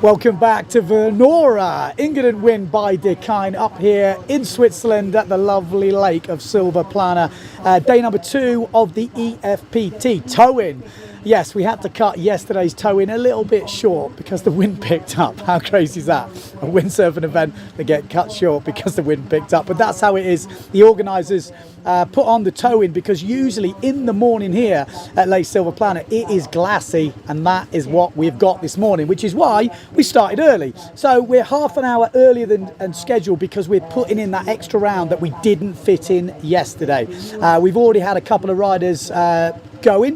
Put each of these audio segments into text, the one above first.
Welcome back to Venora, Engadinwind by Dekine, up here in Switzerland at the lovely lake of Silvaplana. Day number 2 of the EFPT tow-in. Yes, we had to cut yesterday's tow-in a little bit short because the wind picked up. How crazy is that? A windsurfing event that get cut short because the wind picked up. But that's how it is. The organisers put on the tow-in because usually in the morning here at Lake Silvaplana it is glassy, and that is what we've got this morning, which is why we started early. So we're half an hour earlier than scheduled because we're putting in that extra round that we didn't fit in yesterday. We've already had a couple of riders going.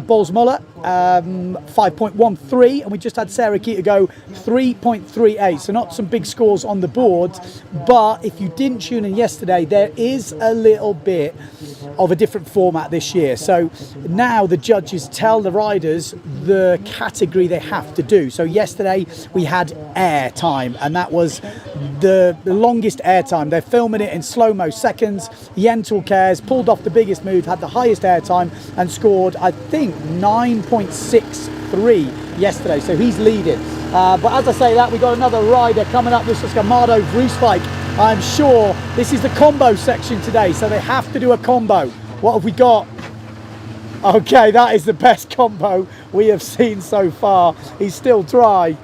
Balls Muller 5.13, and we just had Sarah Keita go 3.38, so not some big scores on the board. But if you didn't tune in yesterday, there is a little bit of a different format this year. So now the judges tell the riders the category they have to do. So yesterday we had air time, and that was the longest air time. They're filming it in slow-mo seconds. Yentel Cares pulled off the biggest move, had the highest air time, and scored, I think, 9.63 yesterday, so he's leading. But as I say that, we got another rider coming up. This is Amado Vreeswijk. I'm sure this is the combo section today, so they have to do a combo. What have we got? Okay, that is the best combo we have seen so far. He's still dry.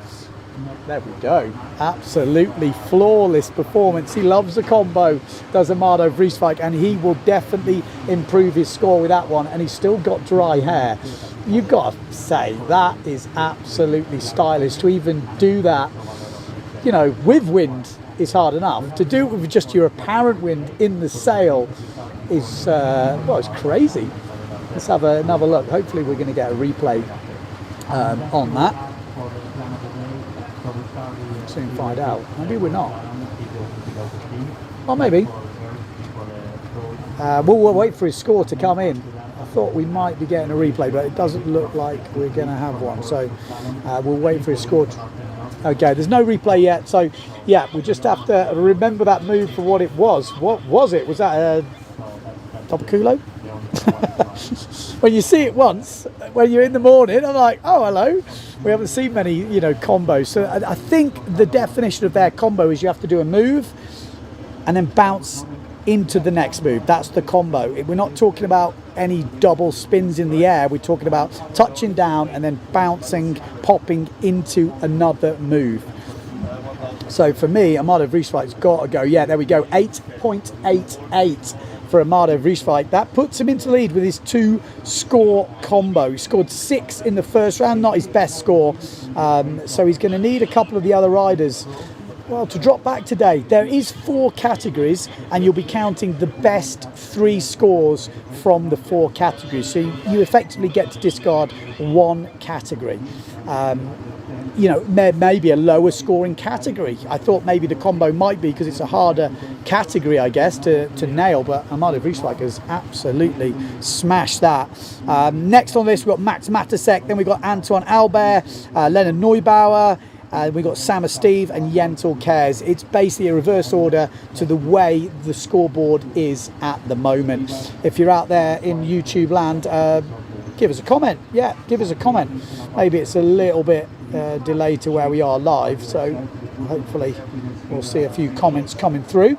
There we go. Absolutely flawless performance. He loves the combo, does Amado Vreeswijk, and he will definitely improve his score with that one. And he's still got dry hair. You've got to say that is absolutely stylish to even do that. You know, with wind is hard enough. To do it with just your apparent wind in the sail is well, it's crazy. Let's have another look. Hopefully we're going to get a replay on that. Soon find out. Maybe we're not. Or maybe. We'll wait for his score to come in. I thought we might be getting a replay, but it doesn't look like we're going to have one. So we'll wait for his score. Okay, there's no replay yet. So yeah, we just have to remember that move for what it was. What was it? Was that a Topaculo? When you see it once, when you're in the morning, I'm like, oh, hello. We haven't seen many, you know, combos. So I think the definition of their combo is you have to do a move and then bounce into the next move. That's the combo. We're not talking about any double spins in the air. We're talking about touching down and then bouncing, popping into another move. So for me, Amado Vreeswijk's got to go. Yeah, there we go. 8.88 for Amado Vreeswijk. That puts him into lead with his 2-score combo. He scored 6 in the first round, not his best score. So he's going to need a couple of the other riders, well, to drop back today. There is 4 categories, and you'll be counting the best 3 scores from the 4 categories. So you effectively get to discard 1 category. You know, there may be a lower scoring category. I thought maybe the combo might be because it's a harder category, I guess, to nail, but Amado Vreeswijk has absolutely smashed that. Next on this, we've got Max Matasek, then we've got Antoine Albert, Leonard Neubauer, we've got Sam Steve and Yentel Cares. It's basically a reverse order to the way the scoreboard is at the moment. If you're out there in YouTube land, give us a comment. Yeah, give us a comment. Maybe it's a little bit delayed to where we are live, so hopefully we'll see a few comments coming through.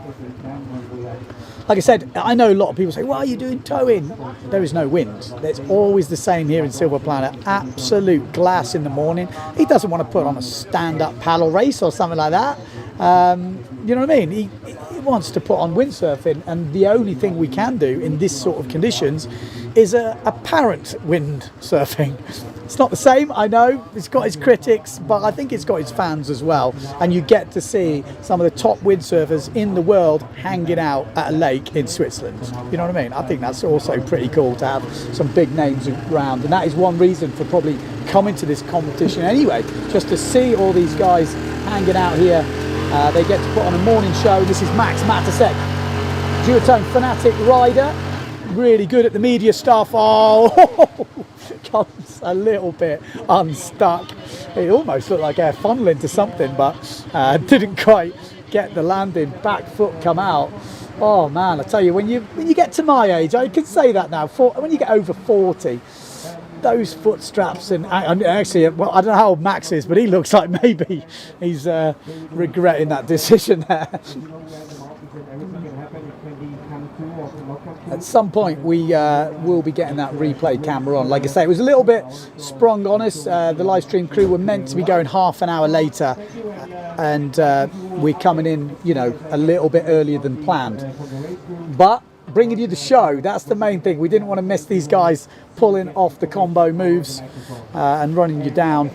Like I said, I know a lot of people say, why are you doing tow-in? There is no wind. It's always the same here in Silvaplana. Absolute glass in the morning. He doesn't want to put on a stand-up paddle race or something like that. You know what I mean? He wants to put on windsurfing, and the only thing we can do in this sort of conditions is apparent windsurfing. It's not the same, I know. It's got its critics, but I think it's got its fans as well. And you get to see some of the top windsurfers in the world hanging out at a lake in Switzerland. You know what I mean? I think that's also pretty cool to have some big names around. And that is one reason for probably coming to this competition anyway, just to see all these guys hanging out here. They get to put on a morning show. This is Max Matasek, duotone fanatic rider. Really good at the media stuff. Oh, comes a little bit unstuck. It almost looked like air funneling to something, but didn't quite get the landing. Back foot come out. Oh man, I tell you, when you get to my age, I can say that now. When you get over 40, those foot straps, and actually, well, I don't know how old Max is, but he looks like maybe he's regretting that decision there. At some point we will be getting that replay camera on. Like I say, it was a little bit sprung on us. The live stream crew were meant to be going half an hour later, and we're coming in, you know, a little bit earlier than planned. But bringing you the show, that's the main thing. We didn't want to miss these guys pulling off the combo moves and running you down.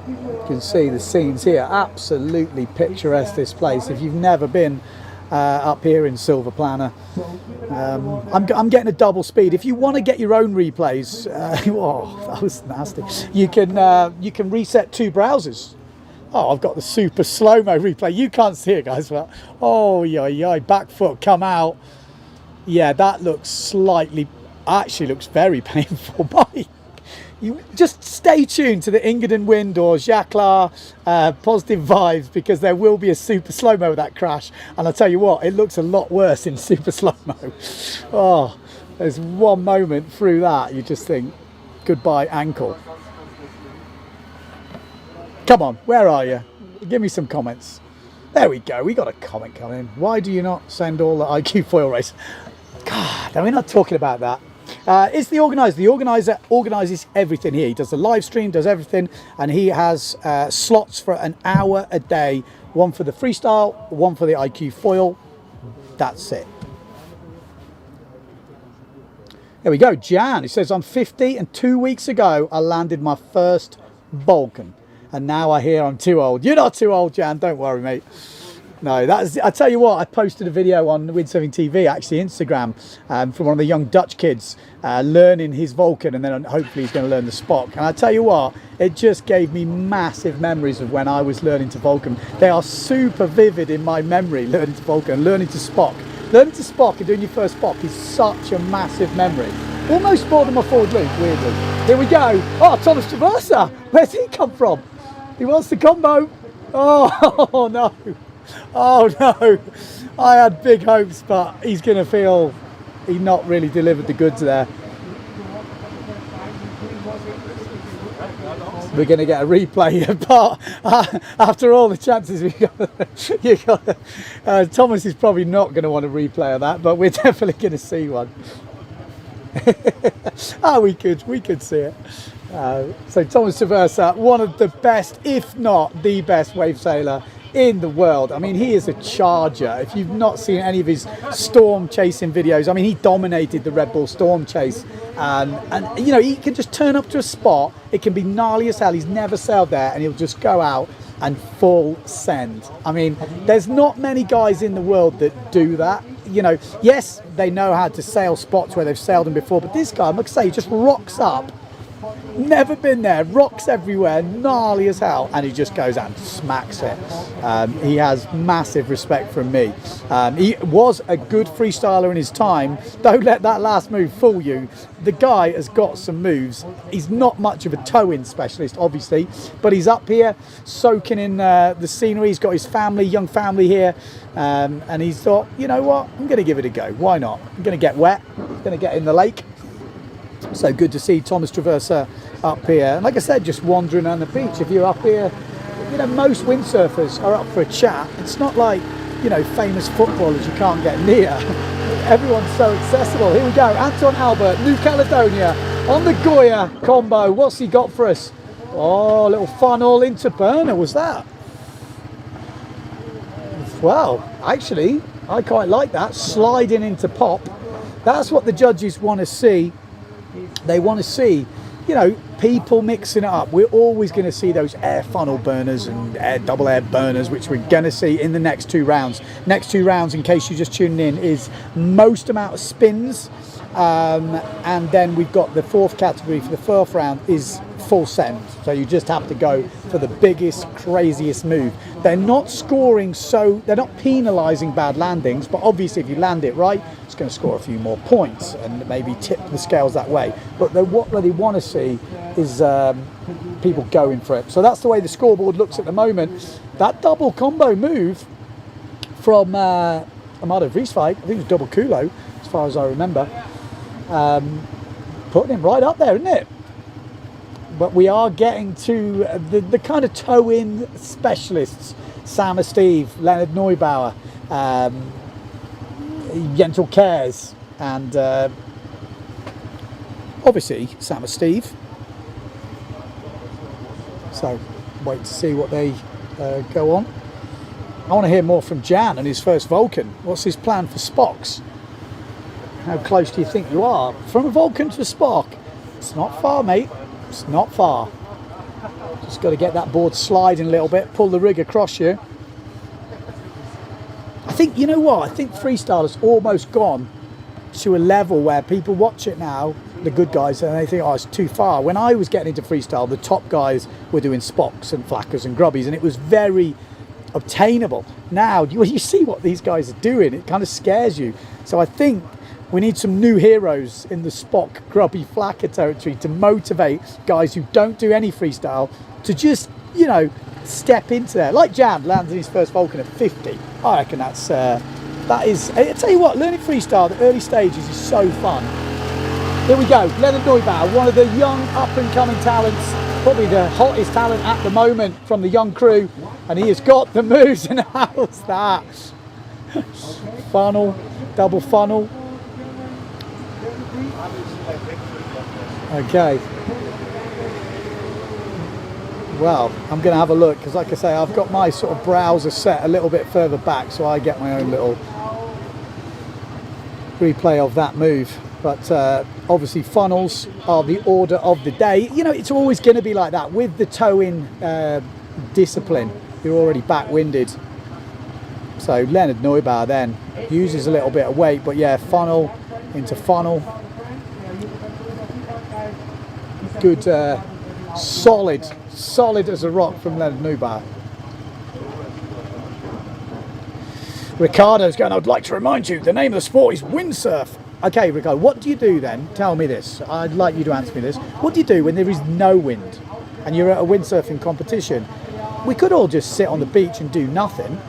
You can see the scenes here, absolutely picturesque, this place. If you've never been up here in Silver Planner, I'm getting a double speed. If you want to get your own replays, oh, that was nasty. You can reset 2 browsers. Oh, I've got the super slow-mo replay. You can't see it, guys, but oh, yeah, back foot come out. Yeah, that looks slightly, actually looks very painful. Bye. You just stay tuned to the Engadinwind or Jaclar positive vibes, because there will be a super slow-mo with that crash. And I'll tell you what, it looks a lot worse in super slow-mo. Oh, there's one moment through that, you just think, goodbye ankle. Come on, where are you? Give me some comments. There we go, we got a comment coming in. Why do you not send all the IQ foil race? God, we're not talking about that. It's the organizer. The organizer organizes everything here. He does the live stream, does everything, and he has slots for an hour a day. One for the freestyle, one for the IQ foil. That's it. There we go. Jan, he says, I'm 50 and 2 weeks ago I landed my first Vulcan. And now I hear I'm too old. You're not too old, Jan. Don't worry, mate. No, that's. I tell you what, I posted a video on Windsurfing.TV, actually Instagram, from one of the young Dutch kids learning his Vulcan, and then hopefully he's going to learn the Spock. And I tell you what, it just gave me massive memories of when I was learning to Vulcan. They are super vivid in my memory, learning to Vulcan and learning to Spock. Learning to Spock and doing your first Spock is such a massive memory. Almost more than my forward loop, weirdly. Here we go. Oh, Thomas Traversa. Where's he come from? He wants the combo. Oh, no. Oh, no. I had big hopes, but he's going to feel he not really delivered the goods there. We're going to get a replay, but after all the chances we got, Thomas is probably not going to want a replay of that, but we're definitely going to see one. Oh, we could see it. So Thomas Traversa, one of the best, if not the best wave sailor in the world. I mean, he is a charger. If you've not seen any of his storm chasing videos, I mean, he dominated the Red Bull storm chase, and you know, he can just turn up to a spot, it can be gnarly as hell, he's never sailed there, and he'll just go out and full send. I mean, there's not many guys in the world that do that. You know, yes, they know how to sail spots where they've sailed them before, but this guy, like I say, he just rocks up, never been there, rocks everywhere, gnarly as hell, and he just goes out and smacks it. He has massive respect from me. He was a good freestyler in his time. Don't let that last move fool you. The guy has got some moves. He's not much of a tow-in specialist, obviously, but he's up here soaking in the scenery. He's got his family, young family here, and he's thought, you know what, I'm going to give it a go. Why not? I'm going to get wet, I'm going to get in the lake. So good to see Thomas Traversa up here. And like I said, just wandering on the beach. If you're up here, you know, most windsurfers are up for a chat. It's not like, you know, famous footballers you can't get near. Everyone's so accessible. Here we go. Anton Albert, New Caledonia, on the Goya combo. What's he got for us? Oh, a little funnel into burner, was that? Well, actually, I quite like that. Sliding into pop. That's what the judges want to see. They want to see, you know, people mixing it up. We're always going to see those air funnel burners and double air burners, which we're going to see in the next 2 rounds. Next 2 rounds, in case you're just tuning in, is most amount of spins. And then we've got the 4th category for the 4th round is full send. So you just have to go for the biggest, craziest move. They're not scoring, so they're not penalising bad landings, but obviously if you land it right, it's going to score a few more points and maybe tip the scales that way. But what they want to see is people going for it. So that's the way the scoreboard looks at the moment. That double combo move from Amado Vrieswijk, I think it was double culo, as far as I remember. Putting him right up there, isn't it? But we are getting to the kind of toe-in specialists. Sam Steve, Leonard Neubauer, Jentel Cares, and obviously Sam Steve. So wait to see what they go on. I want to hear more from Jan and his first Vulcan. What's his plan for Spocks? How close do you think you are? From a Vulcan to a Spock? It's not far, mate. It's not far. Just got to get that board sliding a little bit, pull the rig across you. I think, you know what? I think Freestyle has almost gone to a level where people watch it now, the good guys, and they think, oh, it's too far. When I was getting into Freestyle, the top guys were doing Spocks and Flackers and Grubbies, and it was very obtainable. Now, when you see what these guys are doing, it kind of scares you. So I think we need some new heroes in the Spock, Grubby, Flacker territory to motivate guys who don't do any freestyle to just, you know, step into there. Like Jan landed his first Vulcan at 50. I reckon that is, I tell you what, learning freestyle, the early stages is so fun. Here we go, Leonard Neubauer, one of the young up-and-coming talents, probably the hottest talent at the moment from the young crew, and he has got the moves, and how's that? Funnel, double funnel. Okay. Well, I'm going to have a look, because like I say, I've got my sort of browser set a little bit further back, so I get my own little replay of that move. But obviously funnels are the order of the day. You know, it's always going to be like that. With the toe-in discipline, you're already back-winded. So Leonard Neubauer then uses a little bit of weight, but yeah, funnel into funnel. Good, solid as a rock from Leonard Neubauer. Ricardo's going, I'd like to remind you, the name of the sport is windsurf. Okay, Ricardo, what do you do then? Tell me this. I'd like you to answer me this. What do you do when there is no wind and you're at a windsurfing competition? We could all just sit on the beach and do nothing.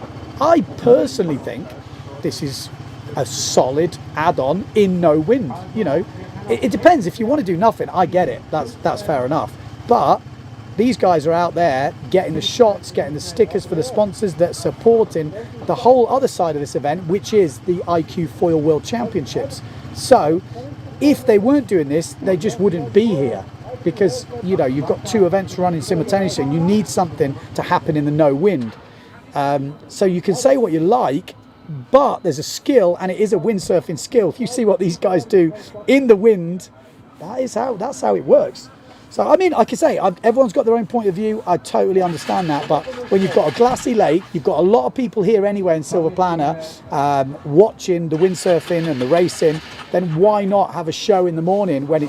I personally think this is a solid add-on in no wind. You know, it depends. If you want to do nothing, I get it. That's fair enough. But these guys are out there getting the shots, getting the stickers for the sponsors that are supporting the whole other side of this event, which is the IQ Foil World Championships. So if they weren't doing this, they just wouldn't be here, because, you know, you've got two events running simultaneously and you need something to happen in the no wind. So you can say what you like, but there's a skill, and it is a windsurfing skill. If you see what these guys do in the wind, that's how it works. So, I mean, like I say, everyone's got their own point of view. I totally understand that. But when you've got a glassy lake, you've got a lot of people here anyway in Silver Planner watching the windsurfing and the racing, then why not have a show in the morning when it's